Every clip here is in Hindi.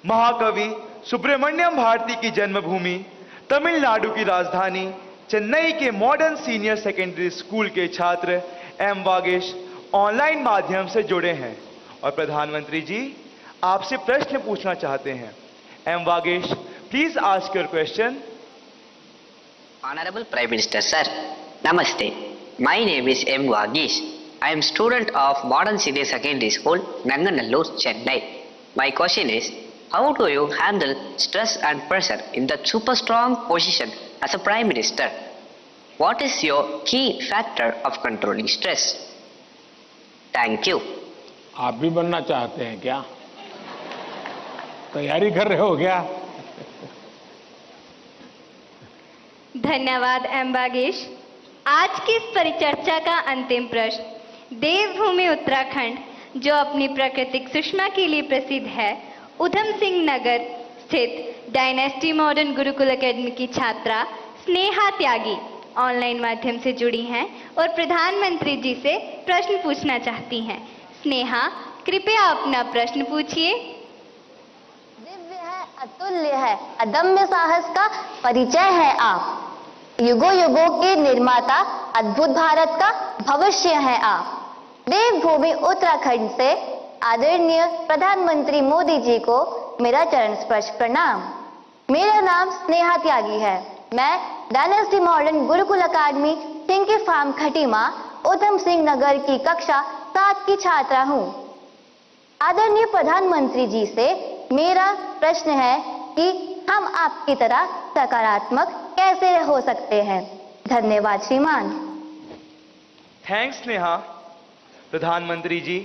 महाकवि सुब्रमण्यम भारती की जन्मभूमि, तमिलनाडु की राजधानी चेन्नई के मॉडर्न सीनियर सेकेंडरी स्कूल के छात्र एम वागेश ऑनलाइन माध्यम से जुड़े हैं और प्रधानमंत्री जी आपसे प्रश्न पूछना चाहते हैं। M Vagesh, please ask your question. Honorable Prime Minister Sir, Namaste. My name is M. Vagesh. I am student of Modern Senior Secondary School, Nanganallur, Chennai. My question is, how do you handle stress and pressure in the super strong position as a Prime Minister? What is your key factor of controlling stress? Thank you. आप भी बनना चाहते हैं क्या? तैयारी कर रहे हो क्या? धन्यवाद एम वागेश। आज की इस परिचर्चा का अंतिम प्रश्न देवभूमि उत्तराखंड जो अपनी प्राकृतिक सुषमा के लिए प्रसिद्ध है, उधम सिंह नगर स्थित डायनेस्टी मॉडर्न गुरुकुल एकेडमी की छात्रा स्नेहा त्यागी ऑनलाइन माध्यम से जुड़ी हैं और प्रधानमंत्री जी से प्रश्न पूछना चाहती हैं। स्नेहा, कृपया अपना प्रश्न पूछिए। दिव्य है, अतुल्य है, अदम्य साहस का परिचय है आप। युगों युगों के निर्माता, अद्भुत भारत का भविष्य है आप। देवभूमि उत्तराखंड से आदरणीय प्रधानमंत्री मोदी जी को मेरा चरण स्पर्श प्रणाम। मेरा नाम स्नेहा त्यागी है। मैं डायनेस्टी मॉडर्न गुरुकुल अकादमी चिंकी फार्म खटीमा उधम सिंह नगर की कक्षा 7 की छात्रा हूँ। आदरणीय प्रधानमंत्री जी से मेरा प्रश्न है कि हम आपकी तरह सकारात्मक कैसे हो सकते हैं। धन्यवाद श्रीमान। थैंक्स स्नेहा। प्रधानमंत्री जी,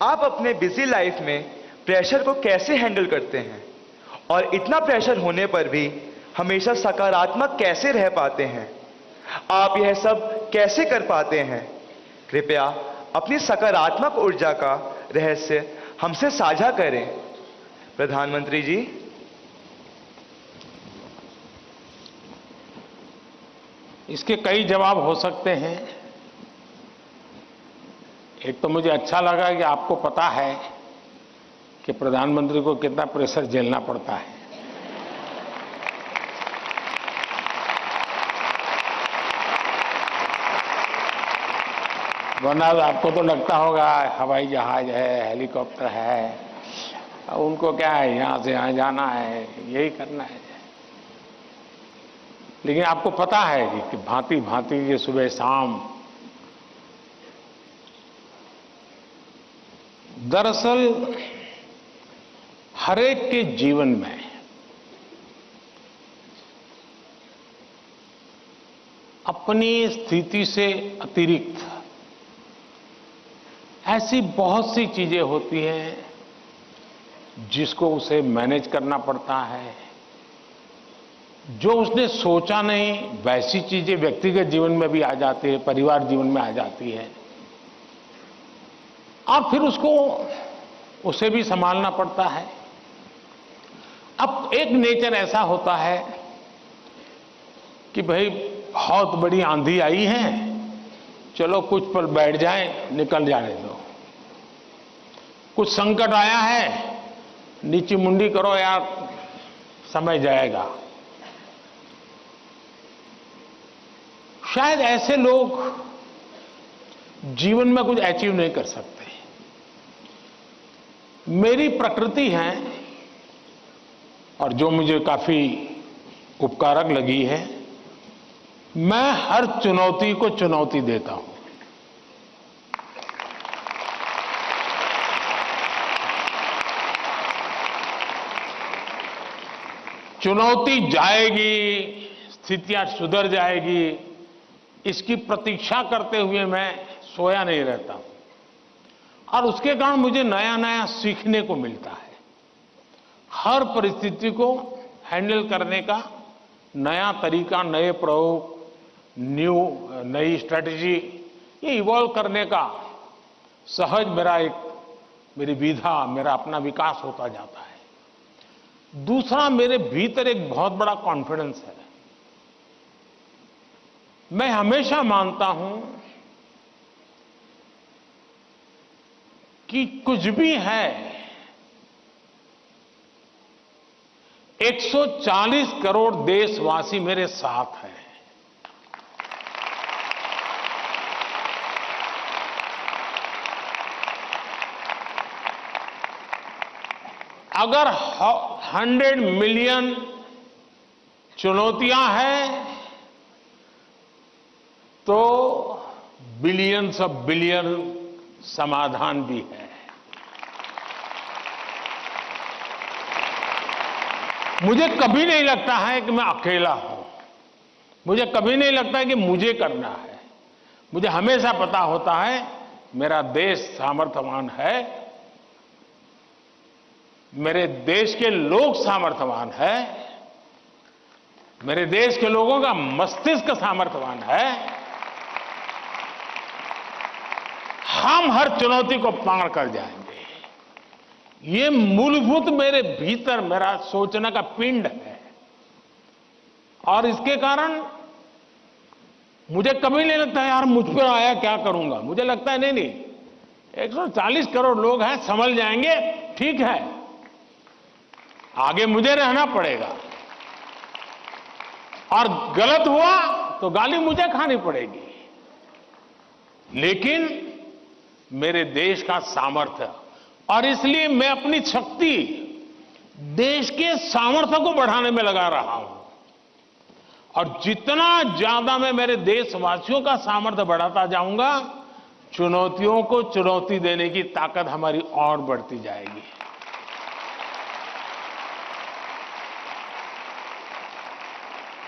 आप अपने बिजी लाइफ में प्रेशर को कैसे हैंडल करते हैं और इतना प्रेशर होने पर भी हमेशा सकारात्मक कैसे रह पाते हैं? आप यह सब कैसे कर पाते हैं? कृपया अपनी सकारात्मक ऊर्जा का रहस्य हमसे साझा करें। प्रधानमंत्री जी। इसके कई जवाब हो सकते हैं। एक तो मुझे अच्छा लगा कि आपको पता है कि प्रधानमंत्री को कितना प्रेशर झेलना पड़ता है। वरना आपको तो लगता होगा हवाई जहाज है, हेलीकॉप्टर है, उनको क्या है, यहां से यहां जाना है, यही करना है। लेकिन आपको पता है कि भांति भांति ये सुबह शाम, दरअसल हरेक के जीवन में अपनी स्थिति से अतिरिक्त ऐसी बहुत सी चीजें होती हैं जिसको उसे मैनेज करना पड़ता है। जो उसने सोचा नहीं वैसी चीजें व्यक्तिगत जीवन में भी आ जाती है, परिवार जीवन में आ जाती है और फिर उसे भी संभालना पड़ता है। अब एक नेचर ऐसा होता है कि भाई बहुत बड़ी आंधी आई है, चलो कुछ पल बैठ जाएं, निकल जाने दो। कुछ संकट आया है, नीची मुंडी करो यार, समय जाएगा। शायद ऐसे लोग जीवन में कुछ अचीव नहीं कर सकते। मेरी प्रकृति है और जो मुझे काफी उपकारक लगी है, मैं हर चुनौती को चुनौती देता हूं। चुनौती जाएगी, स्थितियां सुधर जाएगी, इसकी प्रतीक्षा करते हुए मैं सोया नहीं रहता हूं और उसके कारण मुझे नया नया सीखने को मिलता है। हर परिस्थिति को हैंडल करने का नया तरीका, नए प्रयोग, नई स्ट्रेटजी, ये इवॉल्व करने का सहज मेरी विधा, मेरा अपना विकास होता जाता है। दूसरा, मेरे भीतर एक बहुत बड़ा कॉन्फिडेंस है। मैं हमेशा मानता हूं कि कुछ भी है 140 करोड़ देशवासी मेरे साथ हैं। अगर 100 मिलियन चुनौतियां हैं तो बिलियंस ऑफ बिलियन समाधान भी है। मुझे कभी नहीं लगता है कि मैं अकेला हूं। मुझे कभी नहीं लगता है कि मुझे करना है। मुझे हमेशा पता होता है मेरा देश सामर्थ्यवान है, मेरे देश के लोग सामर्थ्यवान है, मेरे देश के लोगों का मस्तिष्क सामर्थ्यवान है। हम हर चुनौती को पार कर जाएंगे। ये मूलभूत मेरे भीतर मेरा सोचने का पिंड है और इसके कारण मुझे कभी नहीं लगता यार मुझ पर आया क्या करूंगा। मुझे लगता है नहीं 140 करोड़ लोग हैं, संभल जाएंगे, ठीक है, आगे मुझे रहना पड़ेगा और गलत हुआ तो गाली मुझे खानी पड़ेगी, लेकिन मेरे देश का सामर्थ्य, और इसलिए मैं अपनी शक्ति देश के सामर्थ्य को बढ़ाने में लगा रहा हूं। और जितना ज्यादा मैं मेरे देशवासियों का सामर्थ्य बढ़ाता जाऊंगा, चुनौतियों को चुनौती देने की ताकत हमारी और बढ़ती जाएगी।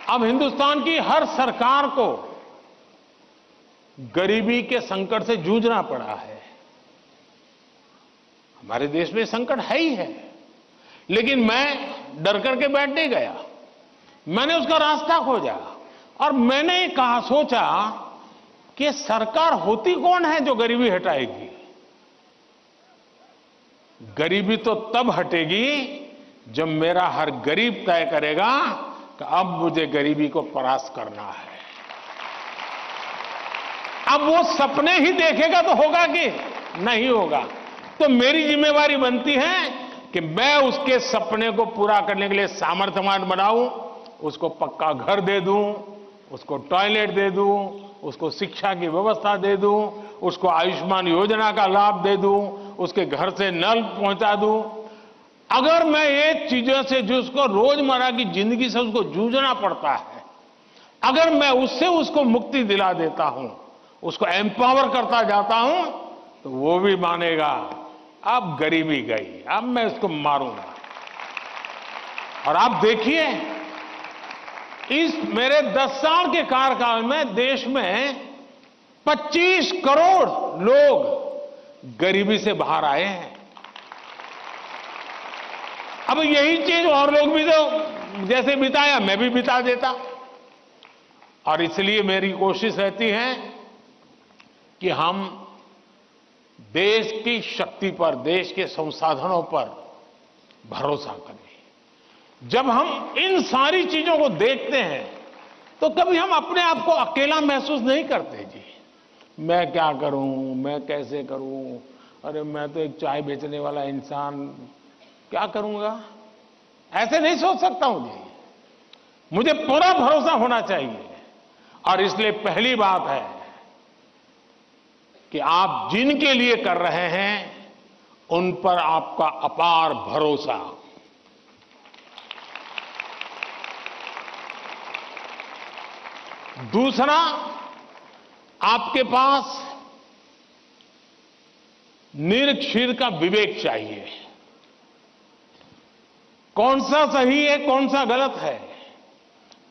अब हिंदुस्तान की हर सरकार को गरीबी के संकट से जूझना पड़ा है। हमारे देश में संकट है ही है, लेकिन मैं डर करके बैठ नहीं गया। मैंने उसका रास्ता खोजा और मैंने कहा, सोचा कि सरकार होती कौन है जो गरीबी हटाएगी। गरीबी तो तब हटेगी जब मेरा हर गरीब तय करेगा कि अब मुझे गरीबी को परास्त करना है। अब वो सपने ही देखेगा तो होगा कि नहीं होगा। तो मेरी जिम्मेवारी बनती है कि मैं उसके सपने को पूरा करने के लिए सामर्थ्यवान बनाऊं, उसको पक्का घर दे दूं, उसको टॉयलेट दे दूं, उसको शिक्षा की व्यवस्था दे दूं, उसको आयुष्मान योजना का लाभ दे दूं, उसके घर से नल पहुंचा दूं। अगर मैं ये चीजों से जो उसको रोजमर्रा की जिंदगी से उसको जूझना पड़ता है, अगर मैं उससे उसको मुक्ति दिला देता हूं, उसको एम्पावर करता जाता हूं, तो वो भी मानेगा अब गरीबी गई, अब मैं उसको मारूंगा। और आप देखिए, इस मेरे 10 साल के कार्यकाल में देश में 25 करोड़ लोग गरीबी से बाहर आए हैं। अब यही चीज और लोग भी तो जैसे बिताया मैं भी बिता देता। और इसलिए मेरी कोशिश रहती है कि हम देश की शक्ति पर, देश के संसाधनों पर भरोसा करें। जब हम इन सारी चीजों को देखते हैं तो कभी हम अपने आप को अकेला महसूस नहीं करते। जी मैं क्या करूं, मैं कैसे करूं, अरे मैं तो एक चाय बेचने वाला इंसान, क्या करूंगा, ऐसे नहीं सोच सकता हूं जी। मुझे पूरा भरोसा होना चाहिए। और इसलिए पहली बात है कि आप जिनके लिए कर रहे हैं उन पर आपका अपार भरोसा। दूसरा, आपके पास निरक्षीर का विवेक चाहिए। कौन सा सही है, कौन सा गलत है,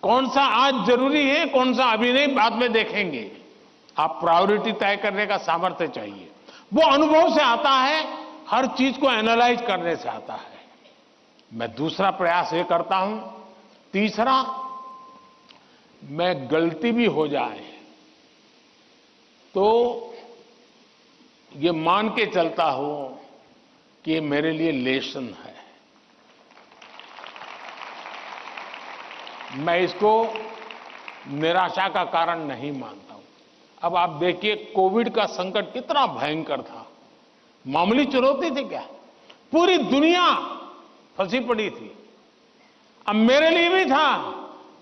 कौन सा आज जरूरी है, कौन सा अभी नहीं, बाद में देखेंगे। आप प्रायोरिटी तय करने का सामर्थ्य चाहिए। वो अनुभव से आता है, हर चीज को एनालाइज करने से आता है। मैं दूसरा प्रयास ये करता हूं। तीसरा, मैं गलती भी हो जाए तो ये मान के चलता हूं कि ये मेरे लिए लेसन है। मैं इसको निराशा का कारण नहीं मानता हूं। अब आप देखिए, कोविड का संकट कितना भयंकर था। मामूली चुनौती थी क्या? पूरी दुनिया फंसी पड़ी थी। अब मेरे लिए भी था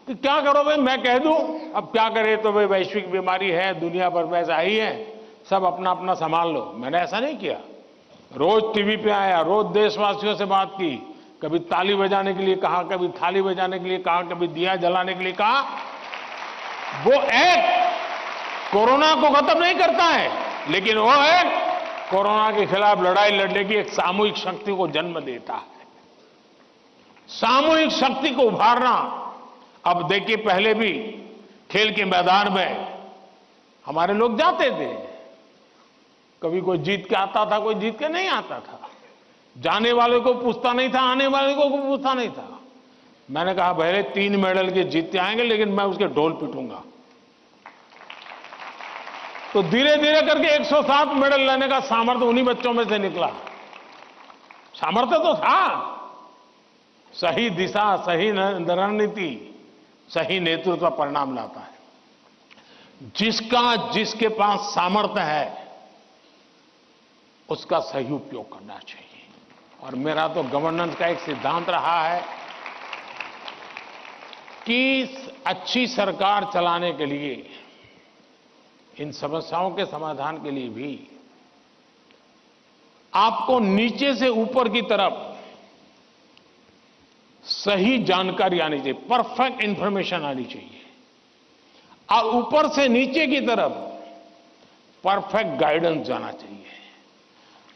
कि क्या करो भाई, मैं कह दूं, अब क्या करे, तो भाई वैश्विक बीमारी है, दुनिया भर में ऐसा ही है, सब अपना अपना संभाल लो। मैंने ऐसा नहीं किया। रोज टीवी पे आया, रोज देशवासियों से बात की, कभी ताली बजाने के लिए कहा, कभी थाली बजाने के लिए कहा, कभी दिया जलाने के लिए कहा। वो एक्ट कोरोना को खत्म नहीं करता है, लेकिन वो एक्ट कोरोना के खिलाफ लड़ाई लड़ने की एक सामूहिक शक्ति को जन्म देता है। सामूहिक शक्ति को उभारना। अब देखिए, पहले भी खेल के मैदान में हमारे लोग जाते थे, कभी कोई जीत के आता था, कोई जीत के नहीं आता था, जाने वाले को पूछता नहीं था, आने वाले को पूछता नहीं था। मैंने कहा पहले 3 मेडल के जीतते आएंगे, लेकिन मैं उसके ढोल पिटूंगा। तो धीरे धीरे करके 107 मेडल लेने का सामर्थ्य उन्हीं बच्चों में से निकला। सामर्थ्य तो था, सही दिशा, सही रणनीति, सही नेतृत्व परिणाम लाता है। जिसके पास सामर्थ्य है उसका सही उपयोग करना चाहिए। और मेरा तो गवर्नेंस का एक सिद्धांत रहा है कि अच्छी सरकार चलाने के लिए, इन समस्याओं के समाधान के लिए भी आपको नीचे से ऊपर की तरफ सही जानकारी आनी चाहिए, परफेक्ट इंफॉर्मेशन आनी चाहिए, और ऊपर से नीचे की तरफ परफेक्ट गाइडेंस जाना चाहिए।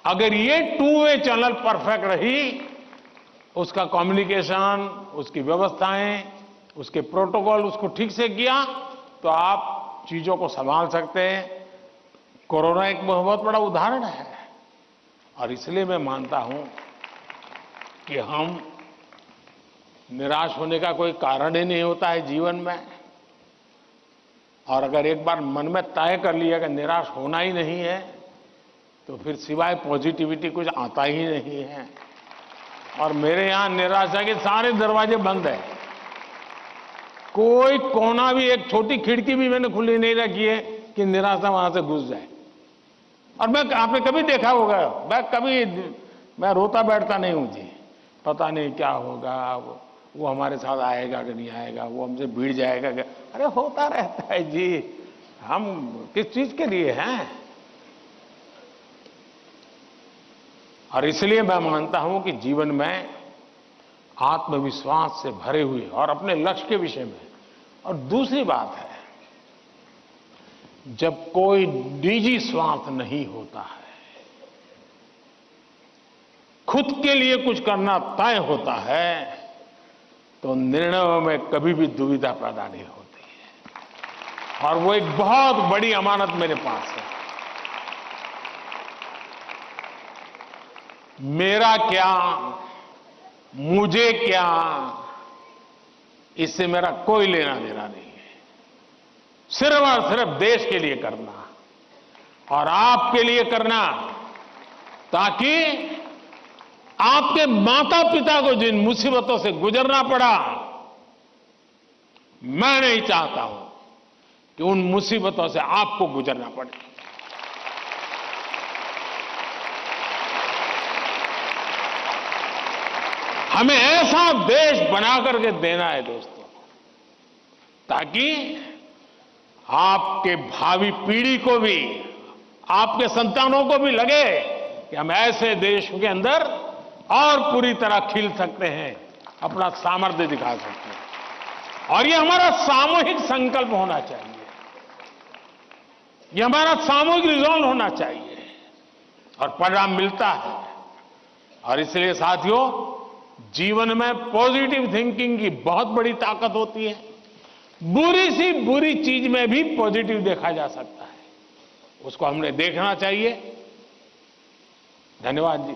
अगर ये 2 वे चैनल परफेक्ट रही, उसका कम्युनिकेशन, उसकी व्यवस्थाएं, उसके प्रोटोकॉल, उसको ठीक से किया, तो आप चीजों को संभाल सकते हैं। कोरोना एक बहुत बड़ा उदाहरण है, और इसलिए मैं मानता हूं कि हम निराश होने का कोई कारण ही नहीं होता है जीवन में। और अगर एक बार मन में तय कर लिया कि निराश होना ही नहीं है, तो फिर सिवाय पॉजिटिविटी कुछ आता ही नहीं है। और मेरे यहां निराशा के सारे दरवाजे बंद हैं, कोई कोना भी, एक छोटी खिड़की भी मैंने खुली नहीं रखी है कि निराशा वहां से घुस जाए। और मैं, आपने कभी देखा होगा, मैं रोता बैठता नहीं हूं जी, पता नहीं क्या होगा, वो हमारे साथ आएगा कि नहीं आएगा, वो हमसे भिड़ जाएगा क्या। अरे होता रहता है जी, हम किस चीज के लिए हैं। और इसलिए मैं मानता हूं कि जीवन में आत्मविश्वास से भरे हुए और अपने लक्ष्य के विषय में। और दूसरी बात है, जब कोई निजी स्वार्थ नहीं होता है, खुद के लिए कुछ करना तय होता है, तो निर्णयों में कभी भी दुविधा पैदा नहीं होती है। और वो एक बहुत बड़ी अमानत मेरे पास है। मेरा क्या, मुझे क्या, इससे मेरा कोई लेना देना नहीं है। सिर्फ और सिर्फ देश के लिए करना और आपके लिए करना, ताकि आपके माता पिता को जिन मुसीबतों से गुजरना पड़ा, मैं नहीं चाहता हूं कि उन मुसीबतों से आपको गुजरना पड़े। हमें ऐसा देश बना करके देना है दोस्तों, ताकि आपके भावी पीढ़ी को भी, आपके संतानों को भी लगे कि हम ऐसे देश के अंदर और पूरी तरह खिल सकते हैं, अपना सामर्थ्य दिखा सकते हैं। और ये हमारा सामूहिक संकल्प होना चाहिए, ये हमारा सामूहिक रिजॉल्व होना चाहिए, और परिणाम मिलता है। और इसलिए साथियों, जीवन में पॉजिटिव थिंकिंग की बहुत बड़ी ताकत होती है। बुरी सी बुरी चीज में भी पॉजिटिव देखा जा सकता है, उसको हमने देखना चाहिए। धन्यवाद जी।